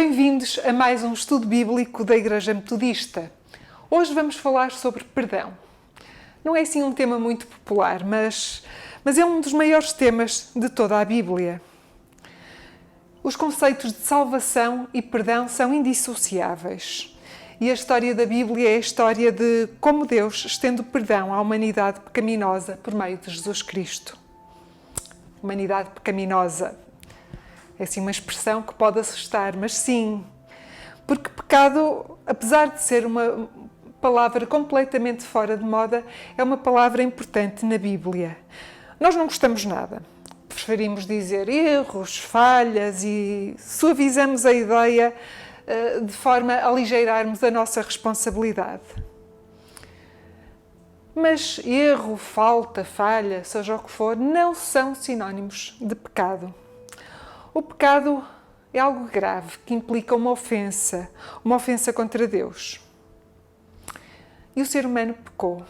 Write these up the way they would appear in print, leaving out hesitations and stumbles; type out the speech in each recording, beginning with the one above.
Bem-vindos a mais um estudo bíblico da Igreja Metodista. Hoje vamos falar sobre perdão. Não é assim um tema muito popular, mas é um dos maiores temas de toda a Bíblia. Os conceitos de salvação e perdão são indissociáveis. E a história da Bíblia é a história de como Deus estende o perdão à humanidade pecaminosa por meio de Jesus Cristo. Humanidade pecaminosa. É assim uma expressão que pode assustar, mas sim, porque pecado, apesar de ser uma palavra completamente fora de moda, é uma palavra importante na Bíblia. Nós não gostamos nada. Preferimos dizer erros, falhas e suavizamos a ideia de forma a aligeirarmos a nossa responsabilidade. Mas erro, falta, falha, seja o que for, não são sinónimos de pecado. O pecado é algo grave que implica uma ofensa contra Deus. E o ser humano pecou.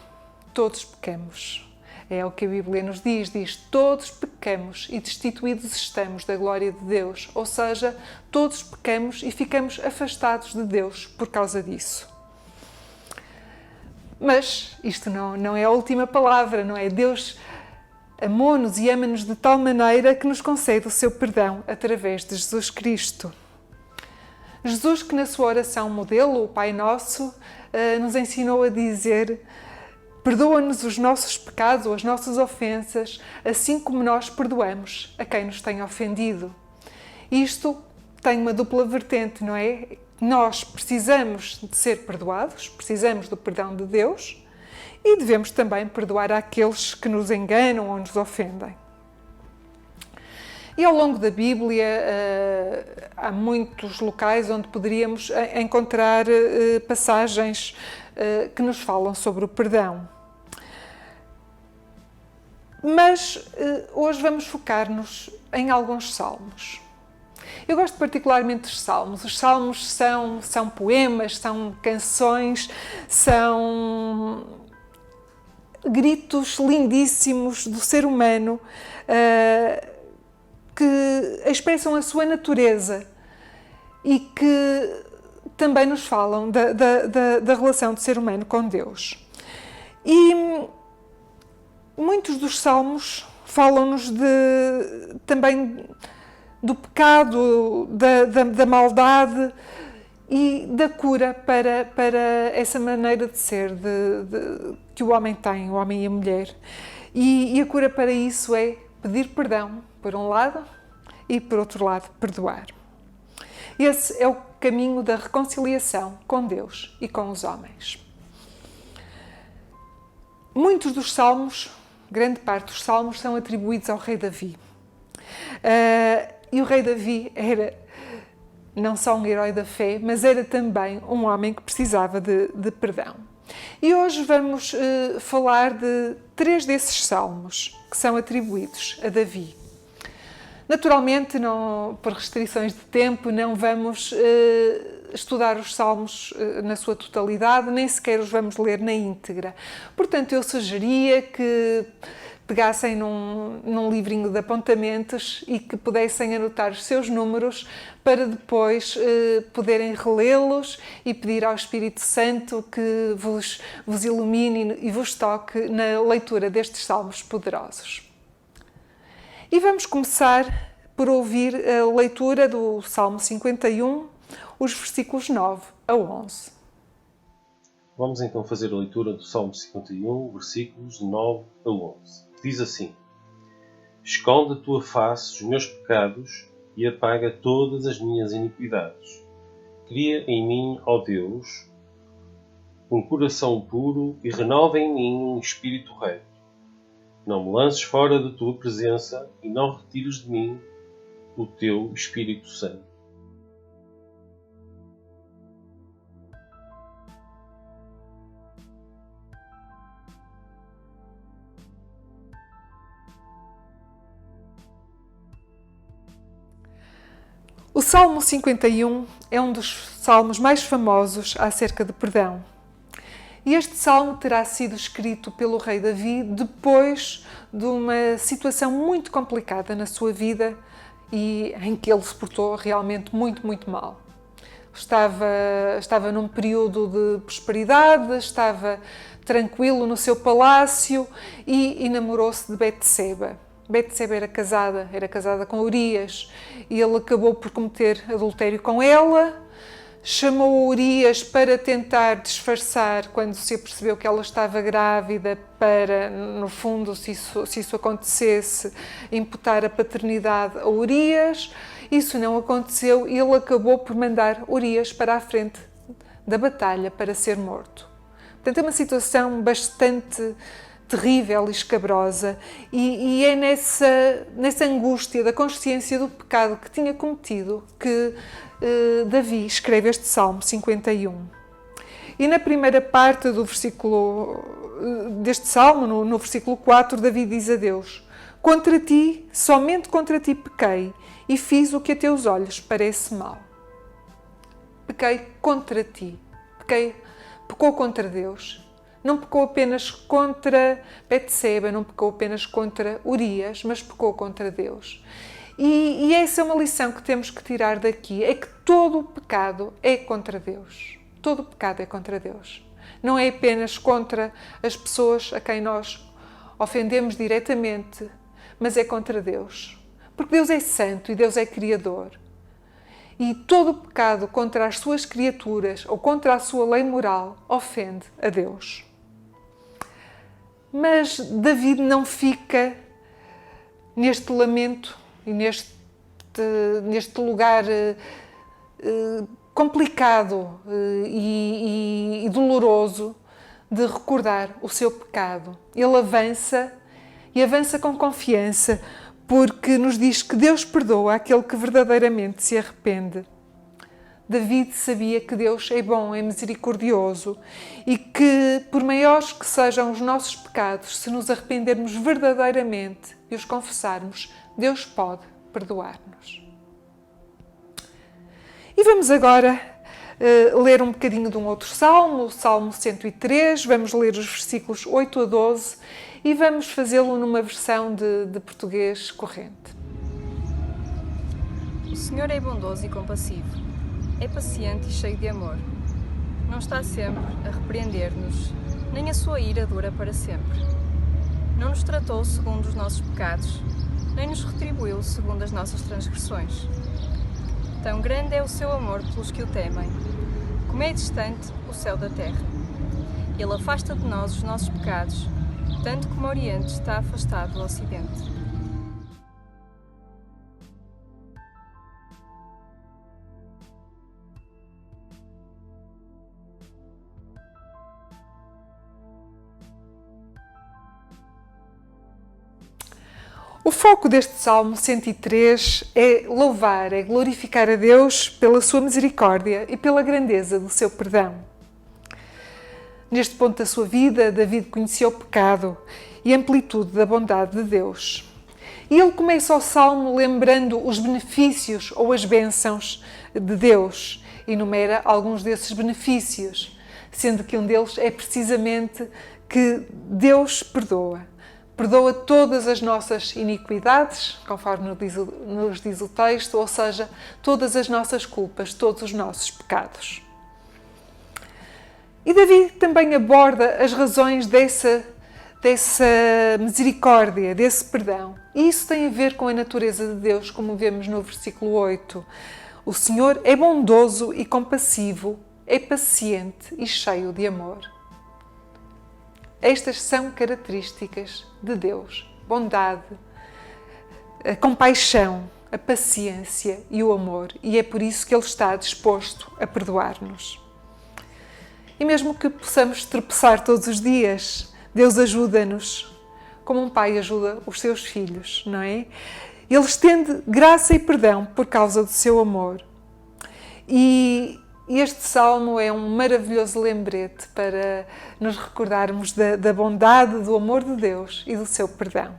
Todos pecamos. É o que a Bíblia nos diz, todos pecamos e destituídos estamos da glória de Deus. Ou seja, todos pecamos e ficamos afastados de Deus por causa disso. Mas isto não é a última palavra, não é? Deus amou-nos e ama-nos de tal maneira que nos concede o seu perdão através de Jesus Cristo. Jesus, que na sua oração modelo, o Pai Nosso, nos ensinou a dizer: perdoa-nos os nossos pecados ou as nossas ofensas, assim como nós perdoamos a quem nos tem ofendido. Isto tem uma dupla vertente, não é? Nós precisamos de ser perdoados, precisamos do perdão de Deus e devemos também perdoar àqueles que nos enganam ou nos ofendem. E ao longo da Bíblia há muitos locais onde poderíamos encontrar passagens que nos falam sobre o perdão. Mas hoje vamos focar-nos em alguns salmos. Eu gosto particularmente dos salmos. Os salmos são poemas, são canções, são gritos lindíssimos do ser humano que expressam a sua natureza e que também nos falam da relação do ser humano com Deus. E muitos dos salmos falam-nos também do pecado, da maldade e da cura para essa maneira de ser que o homem tem, o homem e a mulher. E a cura para isso é pedir perdão, por um lado, e por outro lado, perdoar. Esse é o caminho da reconciliação com Deus e com os homens. Muitos dos salmos, grande parte dos salmos, são atribuídos ao rei Davi. E o rei Davi era não só um herói da fé, mas era também um homem que precisava de perdão. E hoje vamos falar de 3 desses salmos que são atribuídos a Davi. Naturalmente, por restrições de tempo, não vamos estudar os salmos na sua totalidade, nem sequer os vamos ler na íntegra. Portanto, eu sugeria que pegassem num livrinho de apontamentos e que pudessem anotar os seus números para depois poderem relê-los e pedir ao Espírito Santo que vos ilumine e vos toque na leitura destes salmos poderosos. E vamos começar por ouvir a leitura do Salmo 51, os versículos 9 a 11. Vamos então fazer a leitura do Salmo 51, versículos 9 a 11. Diz assim: esconde a tua face os meus pecados e apaga todas as minhas iniquidades. Cria em mim, ó Deus, um coração puro e renova em mim um espírito reto. Não me lances fora da tua presença e não retires de mim o teu Espírito Santo. O Salmo 51 é um dos salmos mais famosos acerca de perdão. E este salmo terá sido escrito pelo rei Davi depois de uma situação muito complicada na sua vida e em que ele se portou realmente muito, muito mal. estava num período de prosperidade, estava tranquilo no seu palácio e namorou-se de Betseba. Betseba era casada com Urias e ele acabou por cometer adultério com ela. Chamou Urias para tentar disfarçar quando se apercebeu que ela estava grávida, para, no fundo, se isso acontecesse, imputar a paternidade a Urias. Isso não aconteceu e ele acabou por mandar Urias para a frente da batalha para ser morto. Portanto, é uma situação bastante terrível e escabrosa, e é nessa angústia da consciência do pecado que tinha cometido que Davi escreve este Salmo 51. E na primeira parte do versículo deste Salmo, no versículo 4, Davi diz a Deus: contra ti, somente contra ti pequei, e fiz o que a teus olhos parece mal. Pequei contra ti, pecou contra Deus. Não pecou apenas contra Betseba, não pecou apenas contra Urias, mas pecou contra Deus. E essa é uma lição que temos que tirar daqui, é que todo o pecado é contra Deus. Todo o pecado é contra Deus. Não é apenas contra as pessoas a quem nós ofendemos diretamente, mas é contra Deus. Porque Deus é santo e Deus é criador. E todo o pecado contra as suas criaturas ou contra a sua lei moral ofende a Deus. Mas Davi não fica neste lamento e neste lugar complicado e doloroso de recordar o seu pecado. Ele avança e avança com confiança, porque nos diz que Deus perdoa aquele que verdadeiramente se arrepende. David sabia que Deus é bom, é misericordioso e que, por maiores que sejam os nossos pecados, se nos arrependermos verdadeiramente e os confessarmos, Deus pode perdoar-nos. E vamos agora ler um bocadinho de um outro salmo, o Salmo 103. Vamos ler os versículos 8 a 12 e vamos fazê-lo numa versão de português corrente. O Senhor é bondoso e compassivo. É paciente e cheio de amor. Não está sempre a repreender-nos, nem a sua ira dura para sempre. Não nos tratou segundo os nossos pecados, nem nos retribuiu segundo as nossas transgressões. Tão grande é o seu amor pelos que o temem, como é distante o céu da terra. Ele afasta de nós os nossos pecados, tanto como o Oriente está afastado do Ocidente. O foco deste Salmo 103 é louvar, é glorificar a Deus pela sua misericórdia e pela grandeza do seu perdão. Neste ponto da sua vida, David conheceu o pecado e a amplitude da bondade de Deus. E ele começa o Salmo lembrando os benefícios ou as bênçãos de Deus. Enumera alguns desses benefícios, sendo que um deles é precisamente que Deus perdoa. Perdoa todas as nossas iniquidades, conforme nos diz o texto, ou seja, todas as nossas culpas, todos os nossos pecados. E Davi também aborda as razões dessa misericórdia, desse perdão. E isso tem a ver com a natureza de Deus, como vemos no versículo 8. O Senhor é bondoso e compassivo, é paciente e cheio de amor. Estas são características de Deus: bondade, a compaixão, a paciência e o amor. E é por isso que Ele está disposto a perdoar-nos. E mesmo que possamos tropeçar todos os dias, Deus ajuda-nos, como um pai ajuda os seus filhos, não é? Ele estende graça e perdão por causa do seu amor. E este salmo é um maravilhoso lembrete para nos recordarmos da bondade, do amor de Deus e do seu perdão.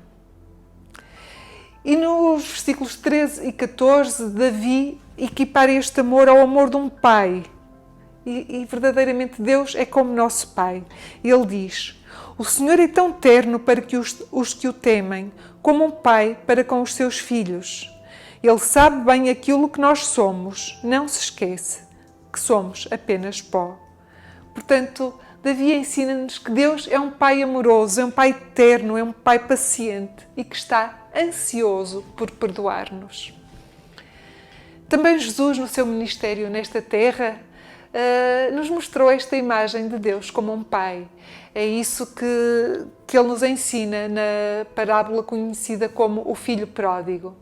E nos versículos 13 e 14, Davi equipara este amor ao amor de um pai. E verdadeiramente Deus é como nosso pai. Ele diz: o Senhor é tão terno para que os que o temem, como um pai para com os seus filhos. Ele sabe bem aquilo que nós somos, não se esquece. que somos apenas pó. Portanto, Davi ensina-nos que Deus é um Pai amoroso, é um Pai eterno, é um Pai paciente e que está ansioso por perdoar-nos. Também Jesus, no seu ministério nesta terra, nos mostrou esta imagem de Deus como um Pai. É isso que Ele nos ensina na parábola conhecida como o Filho Pródigo.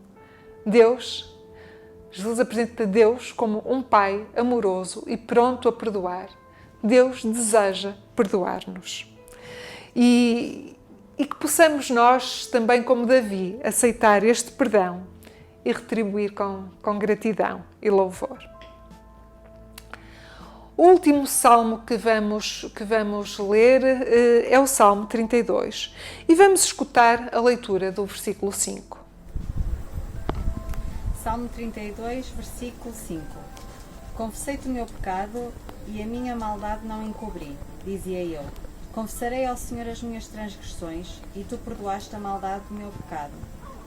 Jesus apresenta Deus como um Pai amoroso e pronto a perdoar. Deus deseja perdoar-nos. E que possamos nós, também como Davi, aceitar este perdão e retribuir com gratidão e louvor. O último salmo que vamos ler é o Salmo 32 e vamos escutar a leitura do versículo 5. Salmo 32, versículo 5. Confessei-te o meu pecado e a minha maldade não encobri, dizia eu. Confessarei ao Senhor as minhas transgressões e tu perdoaste a maldade do meu pecado.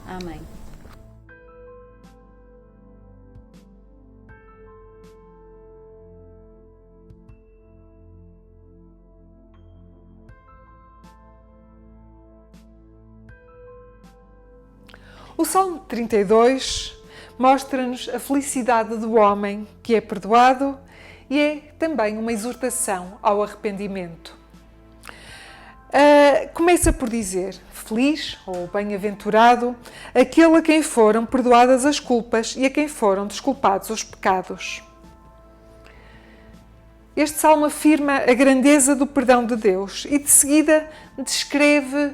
Amém. O Salmo 32 mostra-nos a felicidade do homem que é perdoado e é também uma exortação ao arrependimento. Começa por dizer: feliz ou bem-aventurado aquele a quem foram perdoadas as culpas e a quem foram desculpados os pecados. Este salmo afirma a grandeza do perdão de Deus e de seguida descreve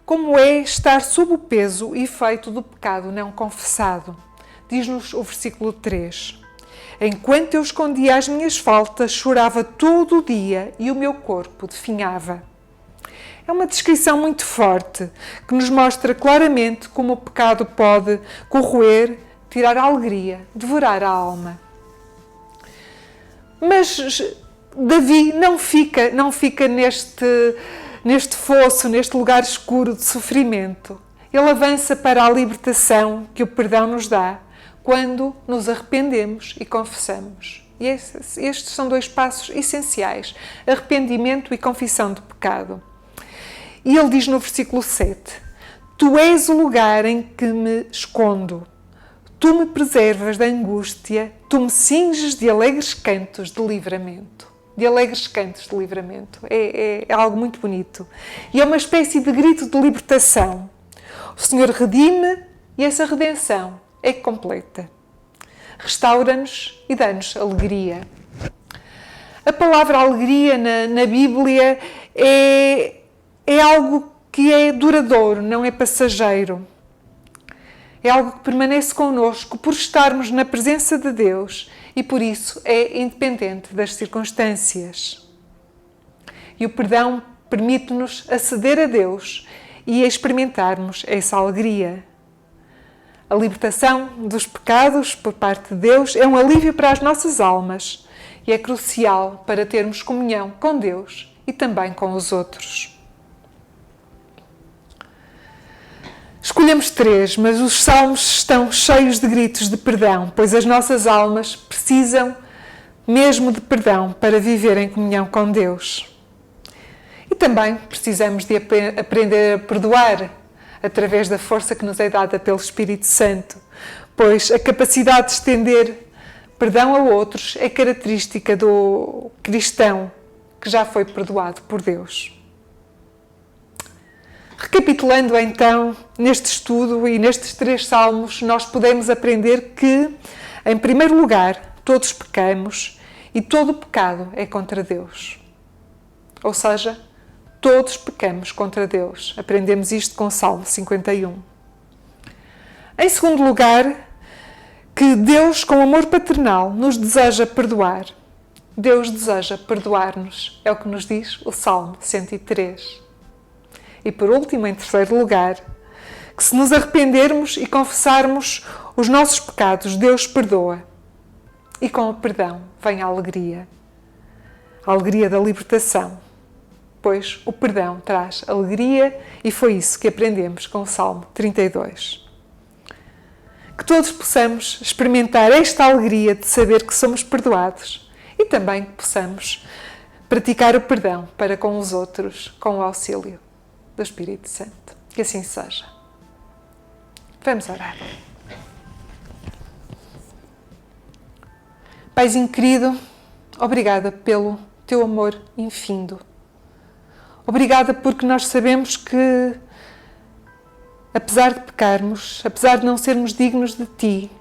como é estar sob o peso e efeito do pecado não confessado. Diz-nos o versículo 3. Enquanto eu escondia as minhas faltas, chorava todo o dia e o meu corpo definhava. É uma descrição muito forte, que nos mostra claramente como o pecado pode corroer, tirar a alegria, devorar a alma. Mas Davi não fica neste fosso, neste lugar escuro de sofrimento. Ele avança para a libertação que o perdão nos dá quando nos arrependemos e confessamos. E estes são dois passos essenciais: arrependimento e confissão do pecado. E ele diz no versículo 7: Tu és o lugar em que me escondo. Tu me preservas da angústia, tu me cinges de alegres cantos de livramento. De alegres cantos de livramento. É algo muito bonito. E é uma espécie de grito de libertação. O Senhor redime e essa redenção é completa. Restaura-nos e dá-nos alegria. A palavra alegria na Bíblia é algo que é duradouro, não é passageiro. É algo que permanece connosco por estarmos na presença de Deus e por isso é independente das circunstâncias. E o perdão permite-nos aceder a Deus e experimentarmos essa alegria. A libertação dos pecados por parte de Deus é um alívio para as nossas almas e é crucial para termos comunhão com Deus e também com os outros. Escolhemos 3, mas os salmos estão cheios de gritos de perdão, pois as nossas almas precisam mesmo de perdão para viver em comunhão com Deus. E também precisamos de aprender a perdoar através da força que nos é dada pelo Espírito Santo, pois a capacidade de estender perdão a outros é característica do cristão que já foi perdoado por Deus. Recapitulando então, neste estudo e nestes 3 salmos, nós podemos aprender que, em primeiro lugar, todos pecamos e todo o pecado é contra Deus. Ou seja, todos pecamos contra Deus. Aprendemos isto com o Salmo 51. Em segundo lugar, que Deus, com amor paternal, nos deseja perdoar. Deus deseja perdoar-nos, é o que nos diz o Salmo 103. E por último, em terceiro lugar, que se nos arrependermos e confessarmos os nossos pecados, Deus perdoa. E com o perdão vem a alegria da libertação, pois o perdão traz alegria e foi isso que aprendemos com o Salmo 32. Que todos possamos experimentar esta alegria de saber que somos perdoados e também que possamos praticar o perdão para com os outros, com o auxílio do Espírito Santo. Que assim seja. Vamos orar. Paizinho querido, obrigada pelo teu amor infindo. Obrigada porque nós sabemos que, apesar de pecarmos, apesar de não sermos dignos de ti,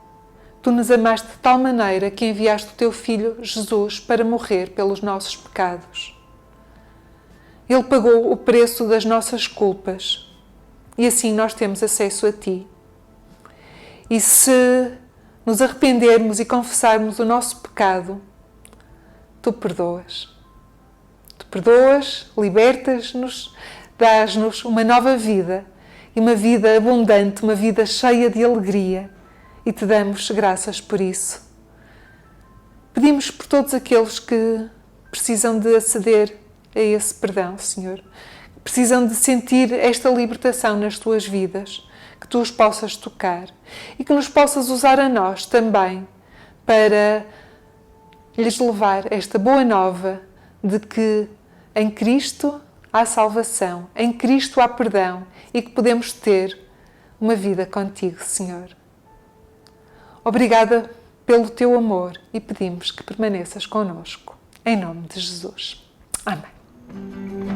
tu nos amaste de tal maneira que enviaste o teu Filho Jesus para morrer pelos nossos pecados. Ele pagou o preço das nossas culpas e assim nós temos acesso a ti. E se nos arrependermos e confessarmos o nosso pecado, tu perdoas. Tu perdoas, libertas-nos, dás-nos uma nova vida e uma vida abundante, uma vida cheia de alegria, e te damos graças por isso. Pedimos por todos aqueles que precisam de aceder a esse perdão, Senhor, que precisam de sentir esta libertação nas tuas vidas, que tu os possas tocar e que nos possas usar a nós também para lhes levar esta boa nova de que em Cristo há salvação, em Cristo há perdão e que podemos ter uma vida contigo, Senhor. Obrigada pelo teu amor e pedimos que permaneças connosco. Em nome de Jesus. Amém.